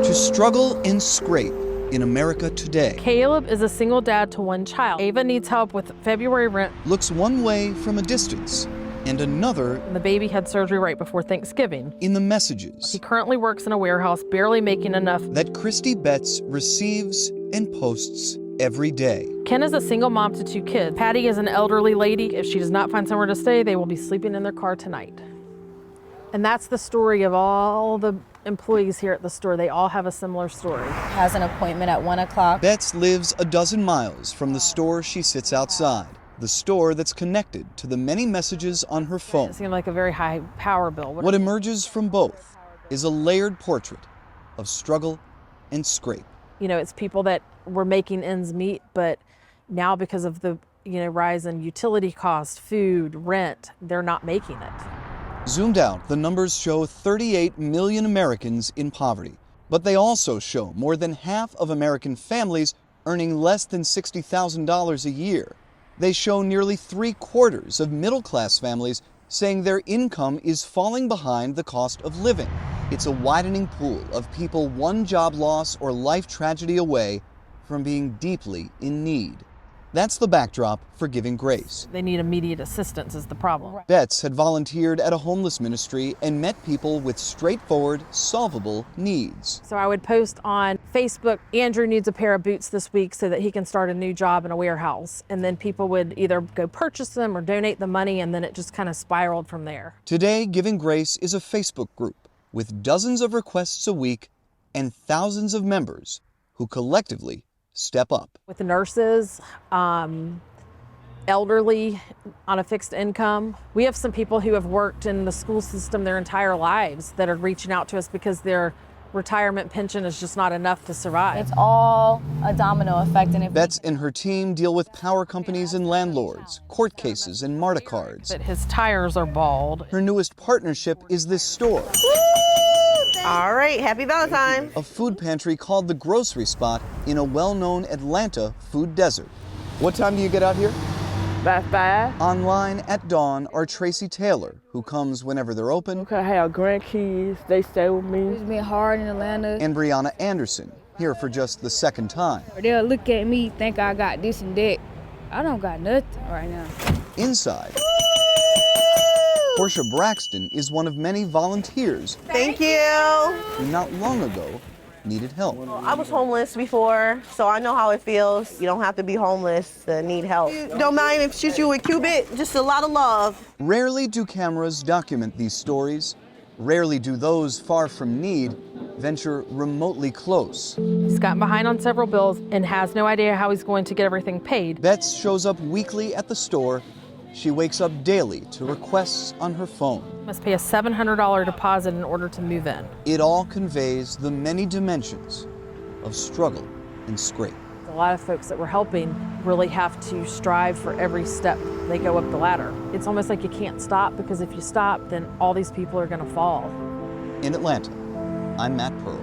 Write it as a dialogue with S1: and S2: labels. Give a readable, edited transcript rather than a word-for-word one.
S1: To struggle and scrape in America today.
S2: Caleb is a single dad to one child. Ava needs help with February rent.
S1: Looks one way from a distance and another.
S2: The baby had surgery right before Thanksgiving.
S1: In the messages.
S2: He currently works in a warehouse, barely making enough.
S1: That Christy Betts receives and posts every day.
S2: Ken is a single mom to 2 kids. Patty is an elderly lady. If she does not find somewhere to stay, they will be sleeping in their car tonight. And that's the story of all the employees here at the store. They all have a similar story.
S3: Has an appointment at 1 o'clock.
S1: Betts lives a dozen miles from the store she sits outside. The store that's connected to the many messages on her phone.
S2: It seemed like a very high power bill.
S1: What emerges from both is a layered portrait of struggle and scrape.
S2: You know, it's people that were making ends meet, but now because of the rise in utility costs, food, rent, they're not making it.
S1: Zoomed out, the numbers show 38 million Americans in poverty. But they also show more than half of American families earning less than $60,000 a year. They show nearly 3/4 of middle-class families saying their income is falling behind the cost of living. It's a widening pool of people one job loss or life tragedy away from being deeply in need. That's the backdrop for Giving Grace.
S2: They need immediate assistance is the problem.
S1: Betts had volunteered at a homeless ministry and met people with straightforward, solvable needs.
S2: So I would post on Facebook, Andrew needs a pair of boots this week so that he can start a new job in a warehouse. And then people would either go purchase them or donate the money, and then it just kind of spiraled from there.
S1: Today, Giving Grace is a Facebook group with dozens of requests a week and thousands of members who collectively step up.
S2: With the nurses, elderly on a fixed income. We have some people who have worked in the school system their entire lives that are reaching out to us because their retirement pension is just not enough to survive.
S3: It's all a domino effect. And
S1: Betts and her team deal with power companies and landlords, court cases and MARTA cards.
S2: But his tires are bald.
S1: Her newest partnership is this store.
S4: All right, happy Valentine's.
S1: A food pantry called the Grocery Spot in a well-known Atlanta food desert. What time do you get out here?
S5: About 5.
S1: Online at dawn are Tracy Taylor, who comes whenever they're open.
S5: Okay, I have grandkids, they stay with me.
S3: It's been hard in Atlanta.
S1: And Brianna Anderson, here for just the second time.
S6: They'll look at me, think I got this and that. I don't got nothing right now.
S1: Inside, Portia Braxton is one of many volunteers.
S4: Thank you.
S1: Who not long ago needed help.
S4: I was homeless before, so I know how it feels. You don't have to be homeless to need help. Don't mind if shoot you with Cubit, just a lot of love.
S1: Rarely do cameras document these stories. Rarely do those far from need venture remotely close.
S2: He's gotten behind on several bills and has no idea how he's going to get everything paid.
S1: Betts shows up weekly at the store. She wakes up daily to requests on her phone.
S2: Must pay a $700 deposit in order to move in.
S1: It all conveys the many dimensions of struggle and scrape.
S2: A lot of folks that we're helping really have to strive for every step they go up the ladder. It's almost like you can't stop, because if you stop, then all these people are going to fall.
S1: In Atlanta, I'm Matt Pearl.